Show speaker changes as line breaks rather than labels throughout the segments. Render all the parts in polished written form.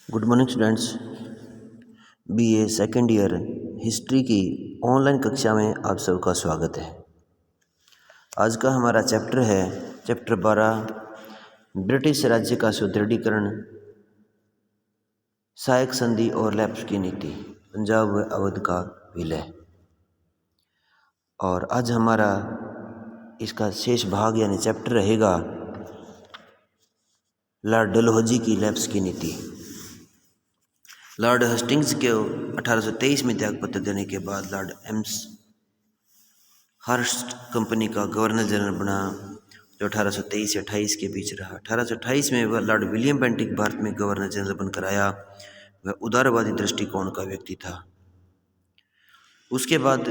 Good morning students. BA second year history की online कक्षा में आप सबका स्वागत है। आज का हमारा चैप्टर है चैप्टर 12, ब्रिटिश राज्य का सुदृढ़ीकरण, सहायक संधि और लैप्स की नीति, पंजाब व अवध का विलय। और आज हमारा इसका शेष भाग यानी चैप्टर रहेगा लॉर्ड डलहौजी की लैप्स की नीति। लॉर्ड हेस्टिंग्स के 1823 में त्यागपत्र देने के बाद लॉर्ड एम्स हर्स्ट कंपनी का गवर्नर जनरल बना, जो 1823 से 28 के बीच रहा। 1828 में वह लॉर्ड विलियम बेंटिक भारत में गवर्नर जनरल बनकर आया। वह उदारवादी दृष्टिकोण का व्यक्ति था। उसके बाद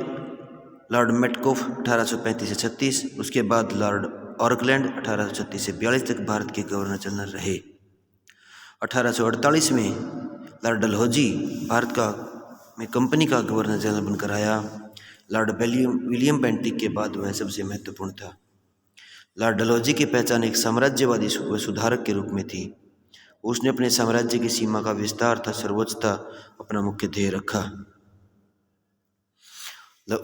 लॉर्ड मेटकॉफ 1835 से 36, उसके बाद लॉर्ड ऑकलैंड 1836 से 42 तक भारत के गवर्नर जनरल रहे। 1848 में लॉर्ड डलहौजी भारत में कंपनी का गवर्नर जनरल बनकर आया। लॉर्ड विलियम बेंटिक के बाद वह सबसे महत्वपूर्ण था। लॉर्ड डलहौजी की पहचान एक साम्राज्यवादी व सुधारक के रूप में थी। उसने अपने साम्राज्य की सीमा का विस्तार तथा सर्वोच्चता अपना मुख्य ध्येय रखा।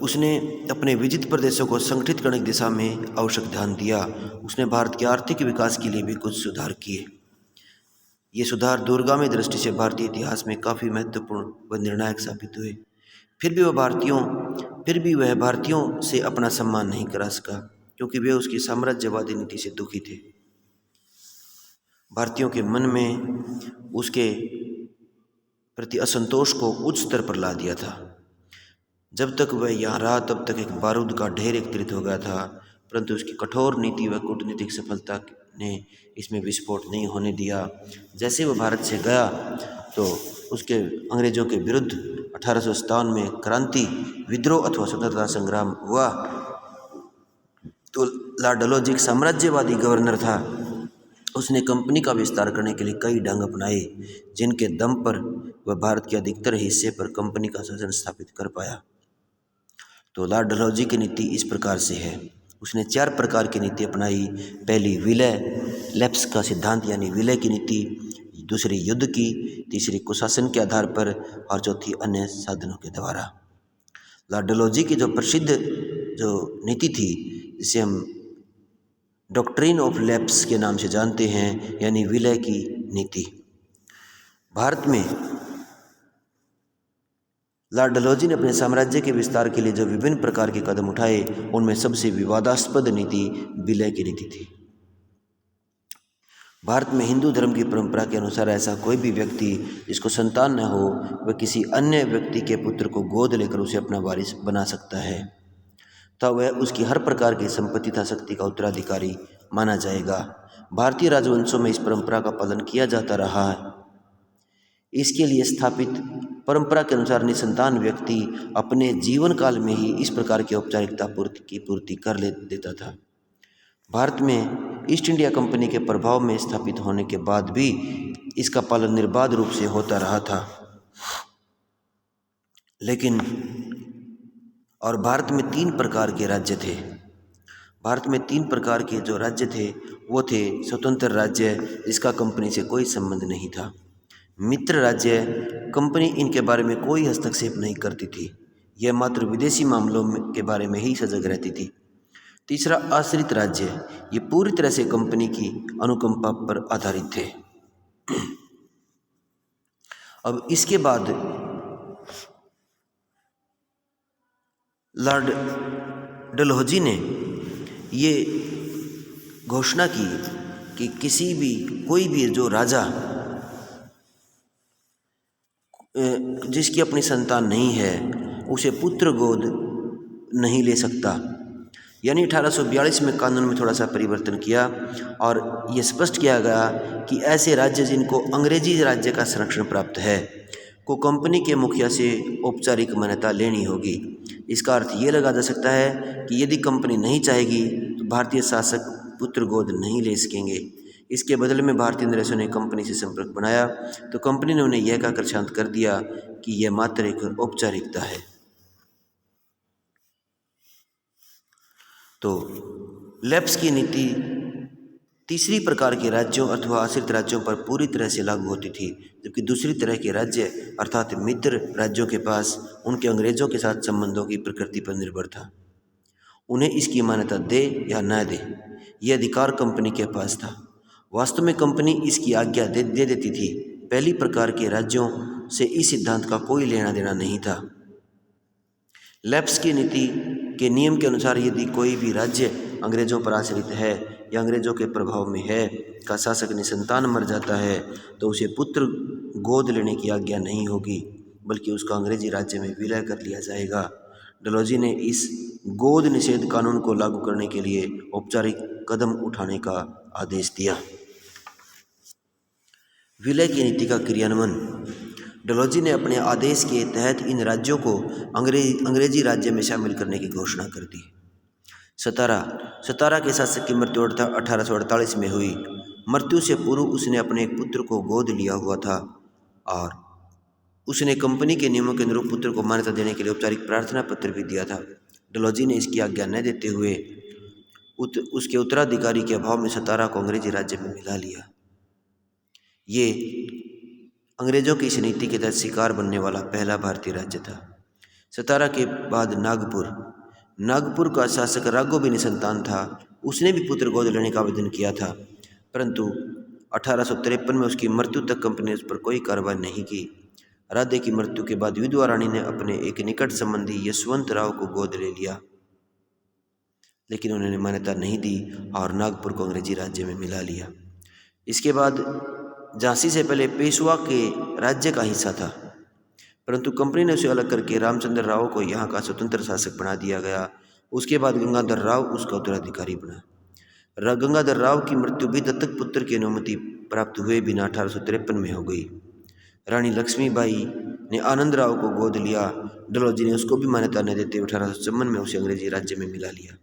उसने अपने विजित प्रदेशों को संगठित करने की दिशा में आवश्यक ध्यान दिया। उसने भारत के आर्थिक विकास के लिए भी कुछ सुधार किए। ये सुधार दूरगामी दृष्टि से भारतीय इतिहास में काफ़ी महत्वपूर्ण व निर्णायक साबित हुए। फिर भी वह भारतीयों से अपना सम्मान नहीं करा सका, क्योंकि वे उसकी साम्राज्यवादी नीति से दुखी थे। भारतीयों के मन में उसके प्रति असंतोष को उच्च स्तर पर ला दिया था। जब तक वह यहाँ रहा तब तक एक बारूद का ढेर एकत्रित हो गया था, परंतु उसकी कठोर नीति व कूटनीतिक सफलता ने इसमें विस्फोट नहीं होने दिया। जैसे वह भारत से गया तो उसके अंग्रेजों के विरुद्ध 1857 में क्रांति, विद्रोह अथवा स्वतंत्रता संग्राम हुआ। तो लॉर्ड डलहौजी एक साम्राज्यवादी गवर्नर था। उसने कंपनी का विस्तार करने के लिए कई ढंग अपनाए, जिनके दम पर वह भारत के अधिकतर हिस्से पर कंपनी का शासन स्थापित कर पाया। तो लॉर्ड डलहौजी की नीति इस प्रकार से है। उसने 4 प्रकार की नीति अपनाई। पहली विलय लैप्स का सिद्धांत यानी विलय की नीति, दूसरी युद्ध की, तीसरी कुशासन के आधार पर और चौथी अन्य साधनों के द्वारा। लॉर्ड डलहौजी की जो प्रसिद्ध नीति थी, जिसे हम डॉक्ट्रिन ऑफ लैप्स के नाम से जानते हैं, यानी विलय की नीति। भारत में लॉर्ड डलहौजी ने अपने साम्राज्य के विस्तार के लिए जो विभिन्न प्रकार के कदम उठाए, उनमें सबसे विवादास्पद नीति विलय की नीति थी। भारत में हिंदू धर्म की परंपरा के अनुसार ऐसा कोई भी व्यक्ति जिसको संतान न हो, वह किसी अन्य व्यक्ति के पुत्र को गोद लेकर उसे अपना वारिस बना सकता है, तो वह उसकी हर प्रकार की संपत्ति तथा शक्ति का उत्तराधिकारी माना जाएगा। भारतीय राजवंशों में इस परंपरा का पालन किया जाता रहा है। इसके लिए स्थापित परंपरा के अनुसार निसंतान व्यक्ति अपने जीवन काल में ही इस प्रकार की औपचारिकता पूर्ति कर देता था। भारत में ईस्ट इंडिया कंपनी के प्रभाव में स्थापित होने के बाद भी इसका पालन निर्बाध रूप से होता रहा था। लेकिन और भारत में 3 प्रकार के राज्य थे। भारत में 3 प्रकार के जो राज्य थे वो थे स्वतंत्र राज्य, जिसका कंपनी से कोई संबंध नहीं था। मित्र राज्य, कंपनी इनके बारे में कोई हस्तक्षेप नहीं करती थी, यह मात्र विदेशी मामलों के बारे में ही सजग रहती थी। तीसरा आश्रित राज्य, ये पूरी तरह से कंपनी की अनुकंपा पर आधारित थे। अब इसके बाद लॉर्ड डलहौजी ने ये घोषणा की कि कोई भी जो राजा जिसकी अपनी संतान नहीं है, उसे पुत्र गोद नहीं ले सकता। यानी 1842 में कानून में थोड़ा सा परिवर्तन किया और ये स्पष्ट किया गया कि ऐसे राज्य जिनको अंग्रेजी राज्य का संरक्षण प्राप्त है को कंपनी के मुखिया से औपचारिक मान्यता लेनी होगी। इसका अर्थ ये लगा जा सकता है कि यदि कंपनी नहीं चाहेगी तो भारतीय शासक पुत्र गोद नहीं ले सकेंगे। इसके बदले में भारतीय अंग्रेजों ने कंपनी से संपर्क बनाया, तो कंपनी ने उन्हें यह कहकर शांत कर दिया कि यह मात्र एक औपचारिकता है। तो लैप्स की नीति तीसरी प्रकार के राज्यों अथवा आश्रित राज्यों पर पूरी तरह से लागू होती थी, जबकि दूसरी तरह के राज्य अर्थात मित्र राज्यों के पास उनके अंग्रेजों के साथ संबंधों की प्रकृति पर निर्भर था। उन्हें इसकी मान्यता दे या न दे, यह अधिकार कंपनी के पास था। वास्तव में कंपनी इसकी आज्ञा दे देती थी। पहली प्रकार के राज्यों से इस सिद्धांत का कोई लेना देना नहीं था। लेप्स की नीति के नियम के अनुसार यदि कोई भी राज्य अंग्रेजों पर आश्रित है या अंग्रेजों के प्रभाव में है का शासक निसंतान मर जाता है तो उसे पुत्र गोद लेने की आज्ञा नहीं होगी, बल्कि उसका अंग्रेजी राज्य में विलय कर लिया जाएगा। डलहौजी ने इस गोद निषेध कानून को लागू करने के लिए औपचारिक कदम उठाने का आदेश दिया। विलय की नीति का क्रियान्वयन। डलहौजी ने अपने आदेश के तहत इन राज्यों को अंग्रेजी राज्य में शामिल करने की घोषणा कर दी। सतारा के शासक की मृत्यु 1848 में हुई। मृत्यु से पूर्व उसने अपने एक पुत्र को गोद लिया हुआ था और उसने कंपनी के नियमों के अनुरूप पुत्र को मान्यता देने के लिए औपचारिक प्रार्थना पत्र भी दिया था। डलहौजी ने इसकी आज्ञा न देते हुए उसके उत्तराधिकारी के अभाव में सतारा को अंग्रेजी राज्य में मिला लिया। ये अंग्रेजों की इस नीति के तहत शिकार बनने वाला पहला भारतीय राज्य था। सतारा के बाद नागपुर का शासक राघव भी निसंतान था। उसने भी पुत्र गोद लेने का आवेदन किया था, परंतु 1853 में उसकी मृत्यु तक कंपनी ने उस पर कोई कार्रवाई नहीं की। राधे की मृत्यु के बाद विधवा रानी ने अपने एक निकट संबंधी यशवंत राव को गोद ले लिया, लेकिन उन्होंने मान्यता नहीं दी और नागपुर को अंग्रेजी राज्य में मिला लिया। इसके बाद झांसी से पहले पेशवा के राज्य का हिस्सा था, परंतु कंपनी ने उसे अलग करके रामचंद्र राव को यहाँ का स्वतंत्र शासक बना दिया गया। उसके बाद गंगाधर राव उसका उत्तराधिकारी बना। गंगाधर राव की मृत्यु भी दत्तक पुत्र की अनुमति प्राप्त हुए बिना 1853 में हो गई। रानी लक्ष्मीबाई ने आनंद राव को गोद लिया। डलहौजी ने उसको भी मान्यता न देते 1854 में उसे अंग्रेजी राज्य में मिला लिया।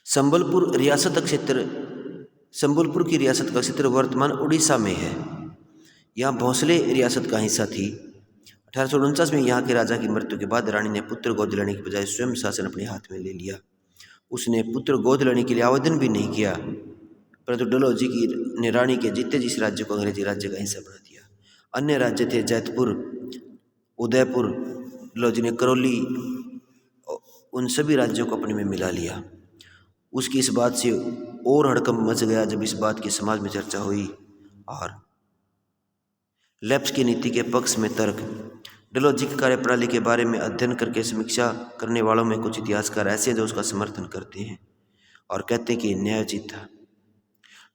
संबलपुर की रियासत का क्षेत्र वर्तमान उड़ीसा में है। यहाँ भोंसले रियासत का हिस्सा थी। 1849 में यहाँ के राजा की मृत्यु के बाद रानी ने पुत्र गोद लेने की बजाय स्वयं शासन अपने हाथ में ले लिया। उसने पुत्र गोद लेने के लिए आवेदन भी नहीं किया, परंतु डलहौजी ने रानी के जीते जिस राज्य को अंग्रेजी राज्य का हिस्सा बना दिया। अन्य राज्य थे जैतपुर, उदयपुर। डलहौजी ने करौली, उन सभी राज्यों को अपने में मिला लिया। उसकी इस बात से और हड़कंप मच गया जब इस बात की समाज में चर्चा हुई और लेप्स की नीति के पक्ष में तर्क। डलहौजी की कार्यप्रणाली के बारे में अध्ययन करके समीक्षा करने वालों में कुछ इतिहासकार ऐसे हैं जो उसका समर्थन करते हैं और कहते हैं कि न्यायोचित था।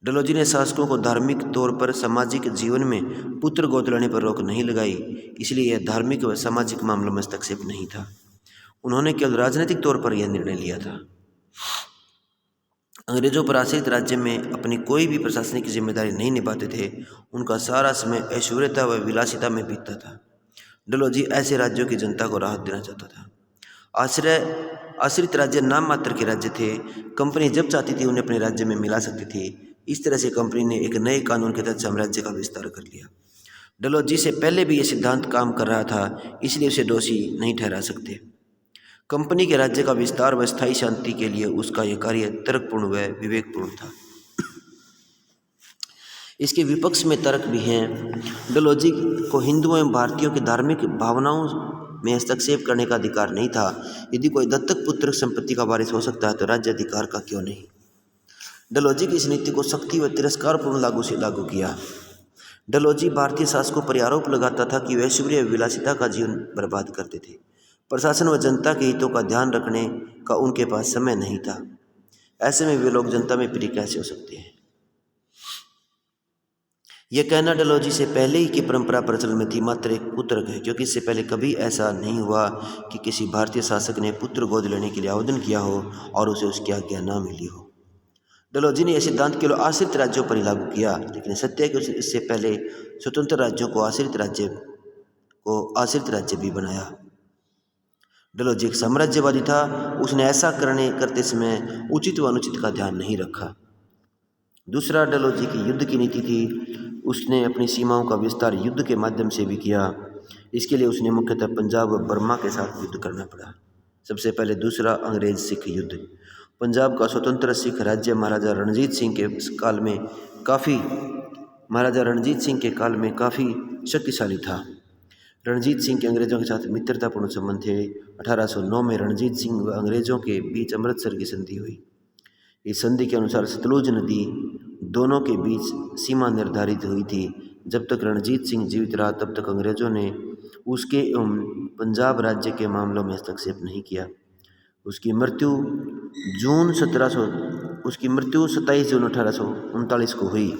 डलहौजी ने शासकों को धार्मिक तौर पर सामाजिक जीवन में पुत्र गोद लेने पर रोक नहीं लगाई, इसलिए यह धार्मिक व सामाजिक मामलों में हस्तक्षेप नहीं था। उन्होंने केवल राजनीतिक तौर पर यह निर्णय लिया था। अंग्रेजों पर आश्रित राज्य में अपनी कोई भी प्रशासनिक जिम्मेदारी नहीं निभाते थे। उनका सारा समय ऐश्वर्यता व विलासिता में बीतता था। डलहौजी ऐसे राज्यों की जनता को राहत देना चाहता था। आश्रित राज्य नाम मात्र के राज्य थे। कंपनी जब चाहती थी उन्हें अपने राज्य में मिला सकती थी। इस तरह से कंपनी ने एक नए कानून के तहत साम्राज्य का विस्तार कर लिया। डलहौजी से पहले भी ये सिद्धांत काम कर रहा था, इसलिए उसे दोषी नहीं ठहरा सकते। कंपनी के राज्य का विस्तार व स्थायी शांति के लिए उसका यह कार्य तर्कपूर्ण व विवेकपूर्ण था। इसके विपक्ष में तर्क भी हैं। डलहौजी को हिंदुओं एवं भारतीयों की धार्मिक भावनाओं में हस्तक्षेप करने का अधिकार नहीं था। यदि कोई दत्तक पुत्र संपत्ति का वारिस हो सकता है तो राज्य अधिकार का क्यों नहीं। डलहौजी की इस नीति को सख्ती व तिरस्कारपूर्ण लागू किया। डलहौजी भारतीय शासकों पर आरोप लगाता था कि वे ऐश्वर्य विलासिता का जीवन बर्बाद करते थे। प्रशासन व जनता के हितों का ध्यान रखने का उनके पास समय नहीं था। ऐसे में वे लोग जनता में प्रिय कैसे हो सकते हैं। यह कहना डलहौजी से पहले ही की परंपरा प्रचलन में थी मात्र एक कुतर्क है, क्योंकि इससे पहले कभी ऐसा नहीं हुआ कि किसी भारतीय शासक ने पुत्र गोद लेने के लिए आवेदन किया हो और उसे उसकी आज्ञा न मिली हो। डलहौजी ने यह सिद्धांत केवल आश्रित राज्यों पर ही लागू किया, लेकिन सत्य है कि इससे पहले स्वतंत्र राज्यों को आश्रित राज्य भी बनाया। डलहौजी एक साम्राज्यवादी था। उसने ऐसा करते समय उचित व अनुचित का ध्यान नहीं रखा। दूसरा, डलहौजी की युद्ध की नीति थी। उसने अपनी सीमाओं का विस्तार युद्ध के माध्यम से भी किया। इसके लिए उसने मुख्यतः पंजाब व बर्मा के साथ युद्ध करना पड़ा। सबसे पहले दूसरा अंग्रेज सिख युद्ध। पंजाब का स्वतंत्र सिख राज्य महाराजा रणजीत सिंह के काल में काफ़ी शक्तिशाली था। रणजीत सिंह के अंग्रेज़ों के साथ मित्रतापूर्ण संबंध थे। 1809 में रणजीत सिंह व अंग्रेज़ों के बीच अमृतसर की संधि हुई। इस संधि के अनुसार सतलुज नदी दोनों के बीच सीमा निर्धारित हुई थी। जब तक रणजीत सिंह जीवित रहा तब तक अंग्रेज़ों ने उसके पंजाब राज्य के मामलों में हस्तक्षेप नहीं किया। उसकी मृत्यु 27 जून 1839 को हुई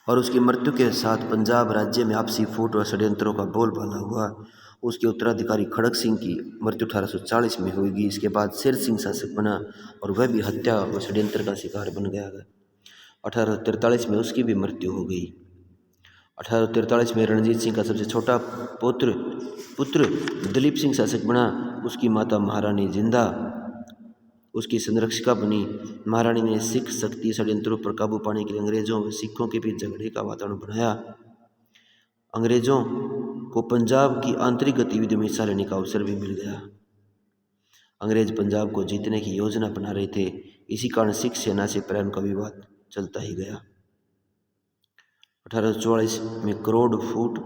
और उसकी मृत्यु के साथ पंजाब राज्य में आपसी फूट व षड्यंत्रों का बोलबाला हुआ। उसके उत्तराधिकारी खड़क सिंह की मृत्यु 1840 में हुई। इसके बाद शेर सिंह शासक बना और वह भी हत्या व षड्यंत्र का शिकार बन गया। 1843 में उसकी भी मृत्यु हो गई। 1843 में रणजीत सिंह का सबसे छोटा पुत्र दलीप सिंह शासक बना। उसकी माता महारानी जिंदा उसकी संरक्षिका बनी। महारानी ने सिख शक्ति षड्यंत्रों पर काबू पाने के लिए अंग्रेजों व सिखों के बीच झगड़े का वातावरण बनाया। अंग्रेजों को पंजाब की आंतरिक गतिविधियों में हिस्सा लेने का अवसर भी मिल गया। अंग्रेज पंजाब को जीतने की योजना बना रहे थे। इसी कारण सिख सेना से प्राय का विवाद चलता ही गया। 1844 में करोड़ फूट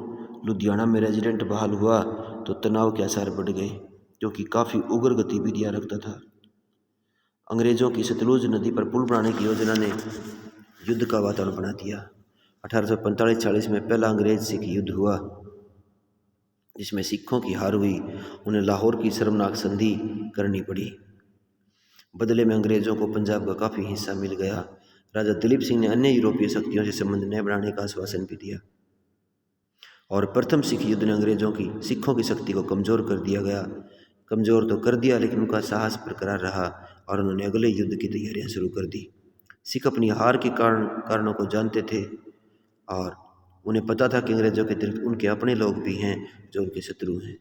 लुधियाना में रेजिडेंट बहाल हुआ तो तनाव के आसार बढ़ गए, क्योंकि काफ़ी उग्र गतिविधियां रखता था। अंग्रेजों की सतलुज नदी पर पुल बनाने की योजना ने युद्ध का वातावरण बना दिया। 1845-46 में पहला अंग्रेज सिख युद्ध हुआ, जिसमें सिखों की हार हुई। उन्हें लाहौर की शर्मनाक संधि करनी पड़ी। बदले में अंग्रेजों को पंजाब का काफ़ी हिस्सा मिल गया। राजा दलीप सिंह ने अन्य यूरोपीय शक्तियों से संबंध न बढ़ाने का आश्वासन भी दिया और प्रथम सिख युद्ध ने सिखों की शक्ति को कमज़ोर कर दिया गया। कमज़ोर तो कर दिया, लेकिन उनका साहस बरकरार रहा और उन्होंने अगले युद्ध की तैयारियां शुरू कर दी। सिख अपनी हार के कारणों को जानते थे और उन्हें पता था कि अंग्रेजों के अतिरिक्त उनके अपने लोग भी हैं जो उनके शत्रु हैं।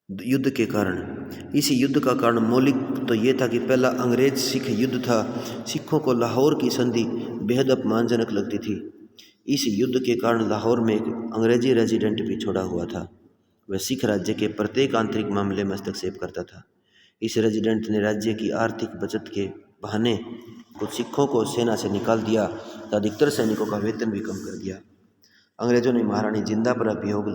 युद्ध के कारण, इस युद्ध का कारण मौलिक तो ये था कि पहला अंग्रेज सिख युद्ध था। सिखों को लाहौर की संधि बेहद अपमानजनक लगती थी। इस युद्ध के कारण लाहौर में एक अंग्रेजी रेजिडेंट भी छोड़ा हुआ था। वह सिख राज्य के प्रत्येक आंतरिक मामले में हस्तक्षेप करता था। इस रेजिडेंट ने राज्य की आर्थिक बचत के बहाने कुछ सिखों को सेना से निकाल दिया तो अधिकतर सैनिकों का वेतन भी कम कर दिया। अंग्रेजों ने महारानी जिंदा पर अभियोग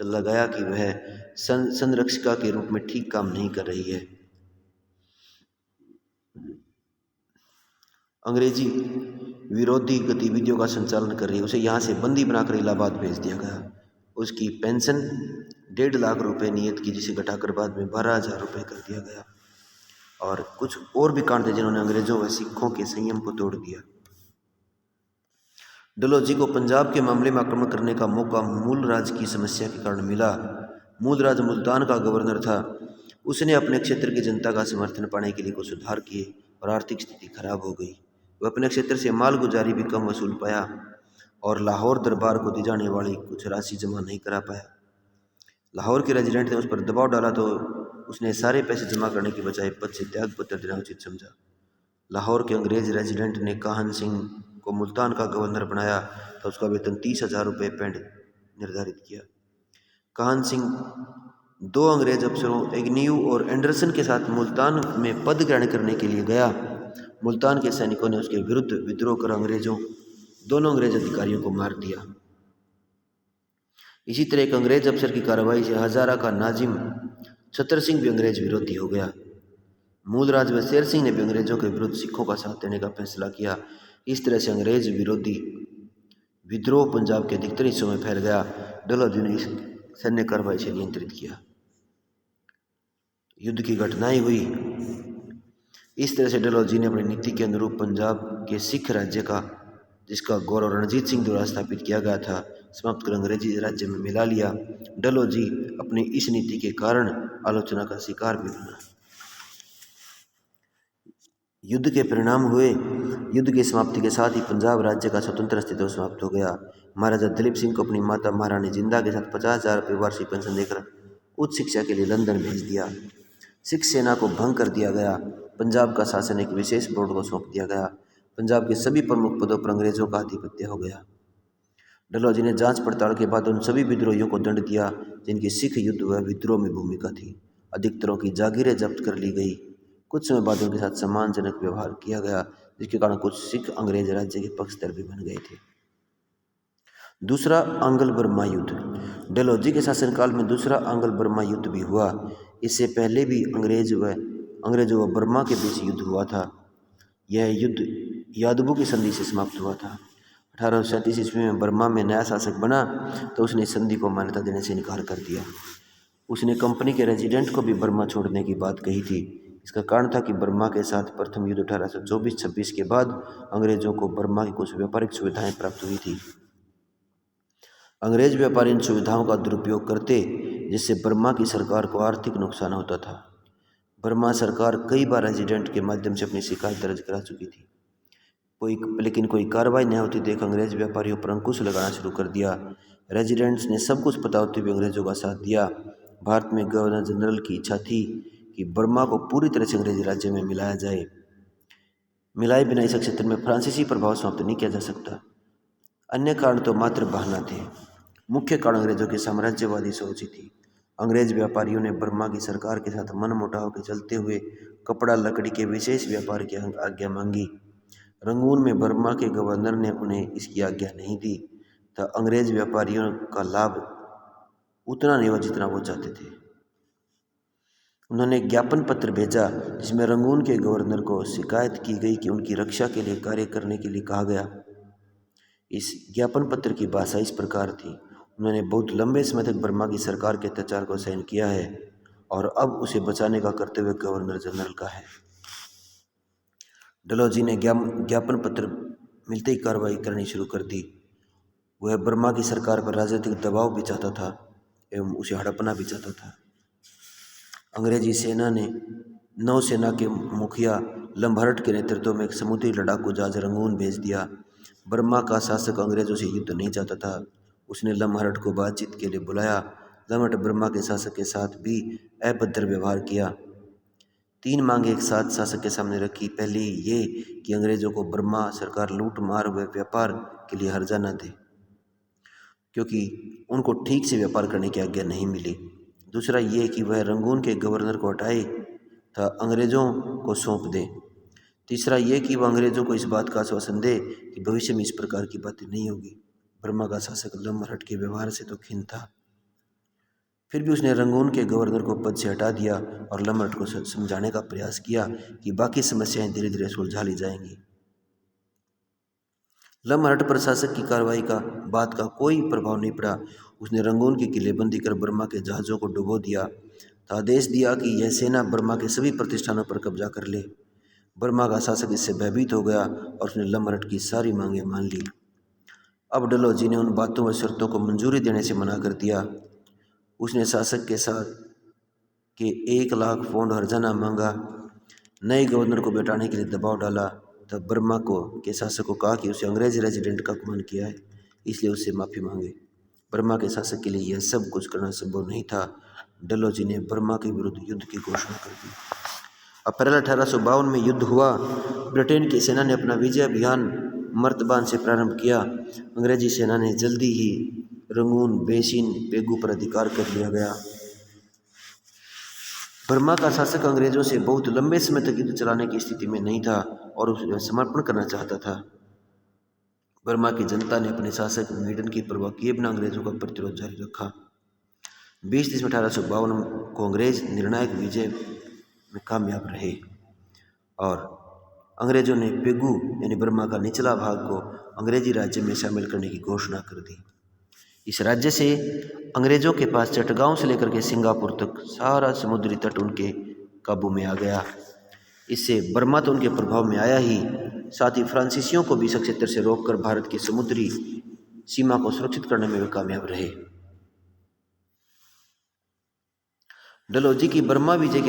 लगाया कि वह संरक्षिका के रूप में ठीक काम नहीं कर रही है। अंग्रेजी विरोधी गतिविधियों का संचालन कर रही है। उसे यहाँ से बंदी बनाकर इलाहाबाद भेज दिया गया। उसकी पेंशन 1.5 लाख रुपए नियत की, जिसे घटाकर बाद में 12,000 रुपये कर दिया गया। और कुछ और भी कांड थे जिन्होंने अंग्रेजों व सिखों के संयम को तोड़ दिया। डलहौजी को पंजाब के मामले में आक्रमण करने का मौका मूलराज की समस्या के कारण मिला। मूलराज मुल्तान का गवर्नर था। उसने अपने क्षेत्र की जनता का समर्थन पाने के लिए कुछ सुधार किए और आर्थिक स्थिति खराब हो गई। वह अपने क्षेत्र से मालगुजारी भी कम वसूल पाया और लाहौर दरबार को दी जाने वाली कुछ राशि जमा नहीं करा पाया। लाहौर के रेजिडेंट ने उस पर दबाव डाला तो उसने सारे पैसे जमा करने के बजाय पद से त्याग पत्र देना उचित समझा। लाहौर के अंग्रेज रेजिडेंट ने काहन सिंह को मुल्तान का गवर्नर बनाया तो उसका वेतन 30,000 रुपये पेंड निर्धारित किया। काहन सिंह 2 अंग्रेज अफसरों एग्न्यू और एंडरसन के साथ मुल्तान में पद ग्रहण करने के लिए गया। मुल्तान के सैनिकों ने उसके विरुद्ध विद्रोह कर दोनों अंग्रेज अधिकारियों को मार दिया। इसी तरह एक अंग्रेज अफसर की कार्रवाई से हजारा का नाजिम छतर सिंह भी अंग्रेज विरोधी हो गया। मूलराज व शेर सिंह ने भी अंग्रेजों के विरुद्ध सिखों का साथ देने का फैसला किया। इस तरह से अंग्रेज विरोधी विद्रोह पंजाब के अधिकतर हिस्सों में फैल गया। डलहौजी ने इस सैन्य कार्रवाई से नियंत्रित किया। युद्ध की घटनाएं हुई। इस तरह से डलहौजी ने अपनी नीति के अनुरूप पंजाब के सिख राज्य का, जिसका गौरव रणजीत सिंह द्वारा स्थापित किया गया था, समाप्त कर अंग्रेजी राज्य में मिला लिया। डलहौजी अपनी इस नीति के कारण आलोचना का शिकार भी बना। युद्ध के परिणाम हुए। युद्ध की समाप्ति के साथ ही पंजाब राज्य का स्वतंत्र अस्तित्व समाप्त हो गया। महाराजा दलीप सिंह को अपनी माता महारानी जिंदा के साथ 50,000 रुपये वार्षिक पेंशन देकर उच्च शिक्षा के लिए लंदन भेज दिया। सिख सेना को भंग कर दिया गया। पंजाब का शासन एक विशेष बोर्ड को सौंप दिया गया। पंजाब के सभी प्रमुख पदों पर अंग्रेजों का आधिपत्य हो गया। डलहौजी ने जांच पड़ताल के बाद उन सभी विद्रोहियों को दंड दिया जिनकी सिख युद्ध व विद्रोह में भूमिका थी अधिकतरों की जागीरें जब्त कर ली गई। कुछ समय बाद उनके साथ सम्मानजनक व्यवहार किया गया, जिसके कारण कुछ सिख अंग्रेज राज्य के पक्षधर भी बन गए थे। दूसरा आंग्ल बर्मा युद्ध। डलहौजी के शासनकाल में दूसरा आंग्ल बर्मा युद्ध भी हुआ। इससे पहले भी अंग्रेजों व बर्मा के बीच युद्ध हुआ था। यह युद्ध यादवों की संधि से समाप्त हुआ था। 1837 ईस्वी में बर्मा में नया शासक बना तो उसने संधि को मान्यता देने से इनकार कर दिया। उसने कंपनी के रेजिडेंट को भी बर्मा छोड़ने की बात कही थी। इसका कारण था कि बर्मा के साथ प्रथम युद्ध 1824-26 के बाद अंग्रेजों को बर्मा की कुछ व्यापारिक सुविधाएं प्राप्त हुई थी। अंग्रेज व्यापारी इन सुविधाओं का दुरुपयोग करते, जिससे बर्मा की सरकार को आर्थिक नुकसान होता था। बर्मा सरकार कई बार रेजिडेंट के माध्यम से अपनी शिकायत दर्ज करा चुकी थी, लेकिन कोई कार्रवाई नहीं होती देख अंग्रेज व्यापारियों पर अंकुश लगाना शुरू कर दिया। रेजिडेंट्स ने सब कुछ पता होते हुए अंग्रेजों का साथ दिया। भारत में गवर्नर जनरल की इच्छा थी कि बर्मा को पूरी तरह से अंग्रेजी राज्य में मिलाया जाए। मिलाए बिना इस क्षेत्र में फ्रांसीसी प्रभाव समाप्त नहीं किया जा सकता। अन्य कारण तो मात्र बहाना थे। मुख्य कारण अंग्रेजों की साम्राज्यवादी सोच ही थी। अंग्रेज व्यापारियों ने बर्मा की सरकार के साथ मनमुटाव के चलते हुए कपड़ा लकड़ी के विशेष व्यापार की आज्ञा मांगी। रंगून में बर्मा के गवर्नर ने उन्हें इसकी आज्ञा नहीं दी, तो अंग्रेज व्यापारियों का लाभ उतना नहीं हुआ जितना वो चाहते थे। उन्होंने ज्ञापन पत्र भेजा, जिसमें रंगून के गवर्नर को शिकायत की गई कि उनकी रक्षा के लिए कार्य करने के लिए कहा गया। इस ज्ञापन पत्र की भाषा इस प्रकार थी: उन्होंने बहुत लंबे समय तक बर्मा की सरकार के अत्याचार को सहन किया है और अब उसे बचाने का कर्तव्य गवर्नर जनरल का है। डलहौजी ने ज्ञापन पत्र मिलते ही कार्रवाई करनी शुरू कर दी। वह बर्मा की सरकार पर राजनीतिक दबाव भी चाहता था एवं उसे हड़पना भी चाहता था। अंग्रेजी सेना ने नौसेना के मुखिया लम्बहर्ट के नेतृत्व में एक समुद्री लड़ाकू जहाज रंगून भेज दिया। बर्मा का शासक अंग्रेजों से युद्ध नहीं चाहता था। उसने लम्बहर्ट को बातचीत के लिए बुलाया। लम्बहर्ट बर्मा के शासक के साथ भी अभद्र व्यवहार किया। 3 मांगे एक साथ शासक के सामने रखी। पहली ये कि अंग्रेजों को बर्मा सरकार लूट मार व व्यापार के लिए हर्जा न दे, क्योंकि उनको ठीक से व्यापार करने की आज्ञा नहीं मिली। दूसरा ये कि वह रंगून के गवर्नर को हटाए तथा अंग्रेजों को सौंप दे। तीसरा ये कि वह अंग्रेजों को इस बात का आश्वासन दे कि भविष्य में इस प्रकार की बातें नहीं होगी। बर्मा का शासक लम्बहर्ट के व्यवहार से तो खिन्न था, फिर भी उसने रंगून के गवर्नर को पद से हटा दिया और लम्बहर्ट को समझाने का प्रयास किया कि बाकी समस्याएं धीरे धीरे सुलझा ली जाएंगी। लम्बहर्ट पर शासक की कार्रवाई का बात का कोई प्रभाव नहीं पड़ा। उसने रंगून की किलेबंदी कर बर्मा के जहाज़ों को डुबो दिया तो आदेश दिया कि यह सेना बर्मा के सभी प्रतिष्ठानों पर कब्जा कर ले। बर्मा का शासक इससे भयभीत हो गया और उसने लम्बहर्ट की सारी मांगें मान ली। अब डलहौजी ने उन बातों व शर्तों को मंजूरी देने से मना कर दिया। उसने शासक के साथ के 1 लाख पौंड हर्जाना मांगा। नए गवर्नर को बैठाने के लिए दबाव डाला। तब बर्मा के शासक को कहा कि उसे अंग्रेज रेजिडेंट का अपमान किया है, इसलिए उससे माफ़ी मांगे। बर्मा के शासक के लिए यह सब कुछ करना संभव नहीं था। डलहौजी ने बर्मा के विरुद्ध युद्ध की घोषणा कर दी। अप्रैल 1852 में युद्ध हुआ। ब्रिटेन की सेना ने अपना विजय अभियान मर्तबान से प्रारंभ किया। अंग्रेजी सेना ने जल्दी ही रंगून, बेसिन, पेगू पर अधिकार कर लिया गया। बर्मा का शासक अंग्रेजों से बहुत लंबे समय तक युद्ध चलाने की स्थिति में नहीं था और उसे समर्पण करना चाहता था। बर्मा की जनता ने अपने शासक मेडन की परवाह किए बिना अंग्रेजों का प्रतिरोध जारी रखा। 20 दिसंबर 1852 को अंग्रेज निर्णायक विजय में कामयाब रहे और अंग्रेजों ने पेगू यानी बर्मा का निचला भाग को अंग्रेजी राज्य में शामिल करने की घोषणा कर दी। इस राज्य से अंग्रेजों के पास चटगांव से लेकर के सिंगापुर तक सारा समुद्री तट उनके काबू में आ गया। इससे बर्मा तो उनके प्रभाव में आया ही, साथ ही फ्रांसीसियों को भी इस क्षेत्र से रोककर भारत की समुद्री सीमा को सुरक्षित करने में वे कामयाब रहे। डलहौजी की बर्मा विजय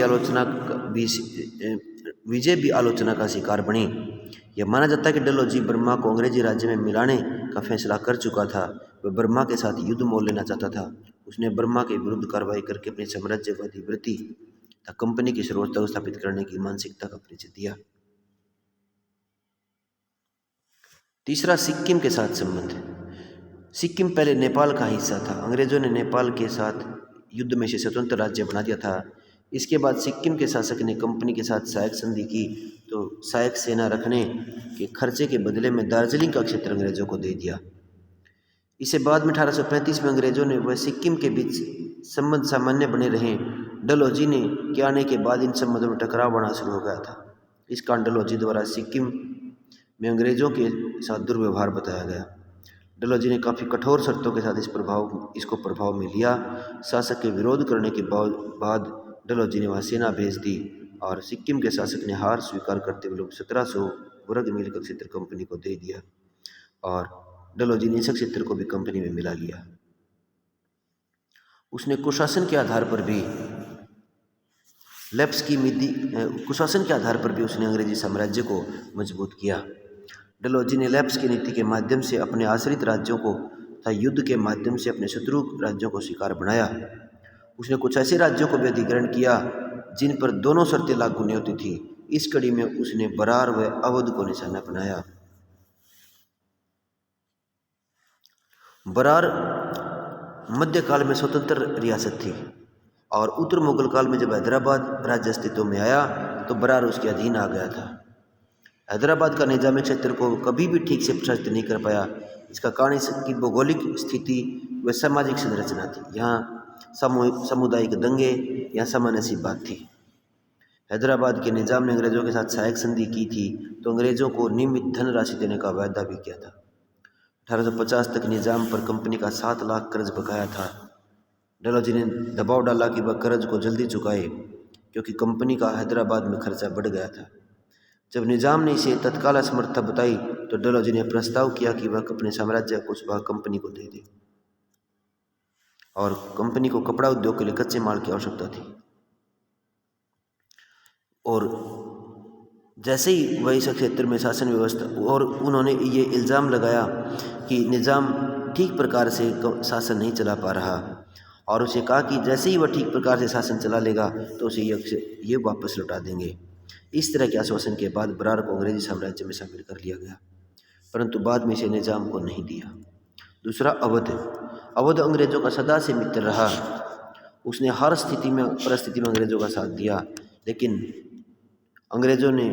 भी आलोचना का शिकार बनी। यह माना जाता है कि डलहौजी बर्मा को अंग्रेजी राज्य में मिलाने का फैसला कर चुका था। वह बर्मा के साथ युद्ध मोल लेना चाहता था। उसने बर्मा के विरुद्ध कार्रवाई करके अपनी साम्राज्यवादी वृत्ति तथा कंपनी की सर्वोच्चता को स्थापित करने की मानसिकता का परिचय दिया। तीसरा, सिक्किम के साथ संबंध। सिक्किम पहले नेपाल का हिस्सा था। अंग्रेजों ने नेपाल के साथ युद्ध में से स्वतंत्र राज्य बना दिया था। इसके बाद सिक्किम के शासक ने कंपनी के साथ सहायक संधि की तो सहायक सेना रखने के खर्चे के बदले में दार्जिलिंग का क्षेत्र अंग्रेजों को दे दिया। इसे बाद में 1835 में अंग्रेजों ने व सिक्किम के बीच संबंध सामान्य बने रहे। डलहौजी ने के आने के बाद इन संबंधों में टकराव बढ़ना शुरू हो गया था। इस कारण डलहौजी द्वारा सिक्किम में अंग्रेजों के साथ दुर्व्यवहार बताया गया। डलहौजी ने काफ़ी कठोर शर्तों के साथ इसको प्रभाव में लिया। शासक के विरोध करने के बाद डलहौजी ने वहाँ सेना भेज दी और सिक्किम के शासक ने हार स्वीकार करते हुए 1700 वर्ग मील का क्षेत्र कंपनी को दे दिया और डलहौजी ने इस क्षेत्र को भी कंपनी में मिला लिया। उसने कुशासन के आधार पर भी उसने अंग्रेजी साम्राज्य को मजबूत किया। डलहौजी ने लैप्स की नीति के माध्यम से अपने आश्रित राज्यों को तथा युद्ध के माध्यम से अपने शत्रु राज्यों को शिकार बनाया। उसने कुछ ऐसे राज्यों को भी अधिग्रहण किया जिन पर दोनों शर्तें लागू नहीं होती थी। इस कड़ी में उसने बरार व अवध को निशाना बनाया। बरार मध्यकाल में स्वतंत्र रियासत थी और उत्तर मुगल काल में जब हैदराबाद राज्य अस्तित्व में आया तो बरार उसके अधीन आ गया था। हैदराबाद का निजामी क्षेत्र को कभी भी ठीक से प्रशासित नहीं कर पाया। इसका कारण इसकी भौगोलिक स्थिति व सामाजिक संरचना थी। यहाँ सामुदायिक दंगे या सामान्य सी बात थी। हैदराबाद के निजाम ने अंग्रेजों के साथ सहायक संधि की थी तो अंग्रेजों को नियमित धनराशि देने का वायदा भी किया था। 1850 तक निजाम पर कंपनी का 7 लाख कर्ज बकाया था। डलहौजी ने दबाव डाला कि वह कर्ज को जल्दी चुकाए क्योंकि कंपनी का हैदराबाद में खर्चा बढ़ गया था। जब निजाम ने इसे तत्काल असमर्थता बताई तो डलहौजी ने प्रस्ताव किया कि वह अपने साम्राज्य का कुछ भाग कंपनी को दे दे और कंपनी को कपड़ा उद्योग के लिए कच्चे माल की आवश्यकता थी। और जैसे ही वह इस क्षेत्र में शासन व्यवस्था और उन्होंने ये इल्ज़ाम लगाया कि निजाम ठीक प्रकार से शासन नहीं चला पा रहा और उसे कहा कि जैसे ही वह ठीक प्रकार से शासन चला लेगा तो उसे ये वापस लौटा देंगे। इस तरह के आश्वासन के बाद बरार को अंग्रेजी साम्राज्य में शामिल कर लिया गया, परंतु बाद में इसे निजाम को नहीं दिया। दूसरा, अवध अंग्रेजों का सदा से मित्र रहा। उसने हर परिस्थिति में अंग्रेजों का साथ दिया, लेकिन अंग्रेजों ने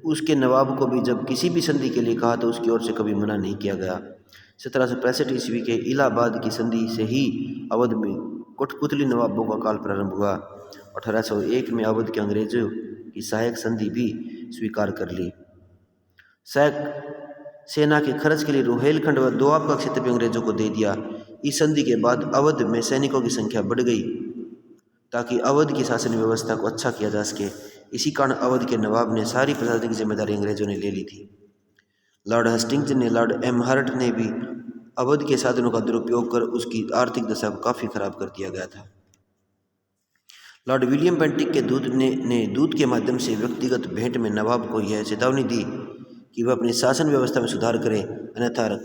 उसके नवाब को भी जब किसी भी संधि के लिए कहा तो उसकी ओर से कभी मना नहीं किया गया। 1765 ईस्वी के इलाहाबाद की संधि से ही अवध में कठपुतली नवाबों का काल प्रारंभ हुआ। 1801 में अवध के अंग्रेजों की सहायक संधि भी स्वीकार कर ली। सहायक सेना के खर्च के लिए रोहेलखंड व दोआब का क्षेत्र भी अंग्रेजों को दे दिया। इस संधि के बाद अवध में सैनिकों की संख्या बढ़ गई ताकि अवध की शासन व्यवस्था को अच्छा किया जा सके। इसी कारण अवध के नवाब ने सारी प्रशासनिक जिम्मेदारी अंग्रेजों ने ले ली थी। लॉर्ड हेस्टिंग्स ने लॉर्ड एमहर्ट ने भी अवध के साधनों का दुरुपयोग कर उसकी आर्थिक दशा को काफ़ी खराब कर दिया गया था। लॉर्ड विलियम बेंटिक के दूत के माध्यम से व्यक्तिगत भेंट में नवाब को यह चेतावनी दी कि वह अपनी शासन व्यवस्था में सुधार करे, अन्यथा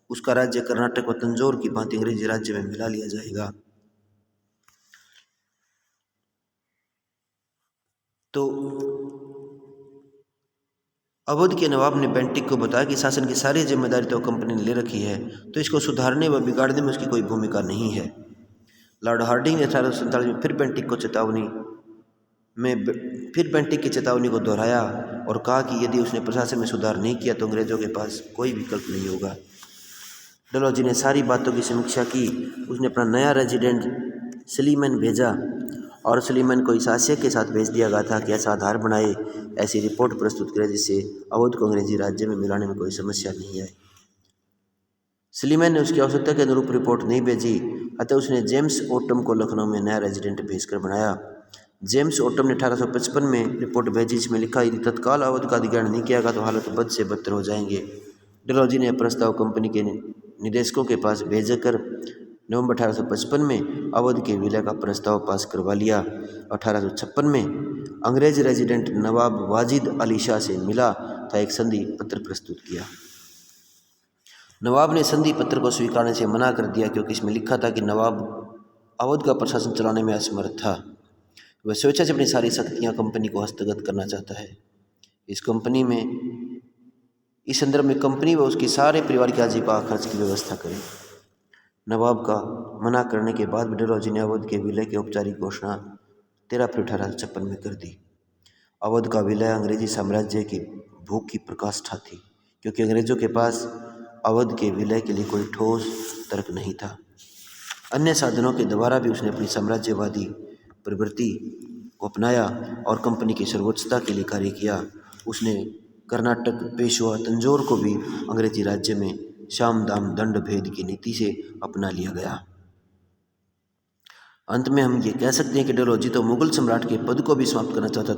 उसका राज्य कर्नाटक व तंजौर की भांति अंग्रेजी राज्य में मिला लिया जाएगा। तो अवध के नवाब ने बेंटिक को बताया कि शासन की सारी जिम्मेदारी तो कंपनी ने ले रखी है, तो इसको सुधारने व बिगाड़ने में उसकी कोई भूमिका नहीं है। लॉर्ड हार्डिंग ने 1847 में फिर बेंटिक की चेतावनी को दोहराया और कहा कि यदि उसने प्रशासन में सुधार नहीं किया तो अंग्रेजों के पास कोई विकल्प नहीं होगा। डलहौजी ने सारी बातों की समीक्षा की। उसने अपना नया रेजिडेंट सलीमैन भेजा और सलीमैन को इस आशय के साथ भेज दिया गया था कि ऐसा आधार बनाए, ऐसी रिपोर्ट प्रस्तुत करे जिससे अवध को अंग्रेजी राज्य में मिलाने में कोई समस्या नहीं आए। सलीमैन ने उसकी आवश्यकता के अनुरूप रिपोर्ट नहीं भेजी, अतः उसने जेम्स ओटम को लखनऊ में नया रेजिडेंट भेजकर बनाया। जेम्स ओटम ने 1855 में रिपोर्ट भेजी, जिसमें लिखा यदि तत्काल अवध का अधिग्रहण नहीं किया गया तो हालत बद से बदतर हो जाएंगे। डलहौजी ने प्रस्ताव कंपनी के निदेशकों के पास भेजकर नवंबर 1855 में अवध के विलय का प्रस्ताव पास करवा लिया। 1856 में अंग्रेज रेजिडेंट नवाब वाजिद अली शाह से मिला था एक संधि पत्र प्रस्तुत किया। नवाब ने संधि पत्र को स्वीकारने से मना कर दिया क्योंकि इसमें लिखा था कि नवाब अवध का प्रशासन चलाने में असमर्थ था। वह स्वेच्छा से अपनी सारी शक्तियां कंपनी को हस्तगत करना चाहता है। इस संदर्भ में कंपनी व उसके सारे परिवार की आजीविका खर्च की व्यवस्था करे। नवाब का मना करने के बाद भी डलहौजी ने अवध के विलय की औपचारिक घोषणा 13 अप्रैल 1856 में कर दी। अवध का विलय अंग्रेजी साम्राज्य की भूख की प्रकाष्ठा थी, क्योंकि अंग्रेजों के पास अवध के विलय के लिए कोई ठोस तर्क नहीं था। अन्य साधनों के द्वारा भी उसने अपनी साम्राज्यवादी प्रवृत्ति को अपनाया और कंपनी की सर्वोच्चता के लिए कार्य किया। उसने कर्नाटक पेशवा तंजौर को भी अंग्रेजी राज्य में साम दाम दंड भेद की नीति से अपना लिया गया। अंत में हम ये कह सकते हैं कि डलहौजी तो मुगल सम्राट के पद को भी समाप्त करना चाहता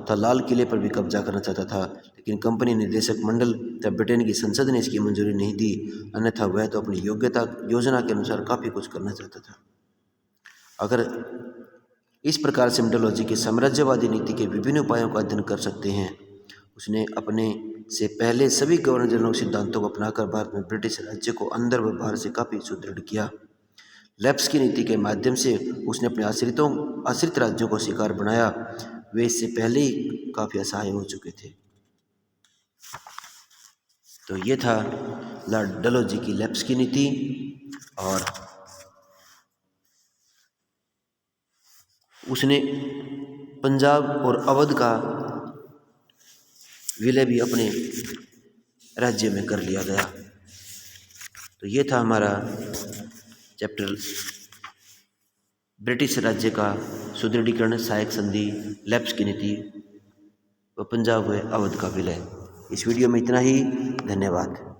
था लाल किले पर भी कब्जा करना चाहता था, लेकिन कंपनी निदेशक मंडल तथा ब्रिटेन की संसद ने इसकी मंजूरी नहीं दी, अन्यथा वह तो अपनी योजना के अनुसार काफ़ी कुछ करना चाहता था। अगर इस प्रकार से हम डलहौजी की साम्राज्यवादी नीति के विभिन्न उपायों का अध्ययन कर सकते हैं। उसने अपने से पहले सभी गवर्नर जनरल के सिद्धांतों को अपनाकर भारत में ब्रिटिश राज्य को अंदर व बाहर से काफ़ी सुदृढ़ किया। लैप्स की नीति के माध्यम से उसने अपने आश्रित राज्यों को शिकार बनाया। वे इससे पहले ही काफ़ी असहाय हो चुके थे। तो ये था लॉर्ड डलहौजी की लैप्स की नीति। और उसने पंजाब और अवध का विलय भी अपने राज्य में कर लिया गया। तो ये था हमारा चैप्टर ब्रिटिश राज्य का सुदृढ़ीकरण, सहायक संधि, लैप्स की नीति व पंजाब व अवध का विलय। इस वीडियो में इतना ही। धन्यवाद।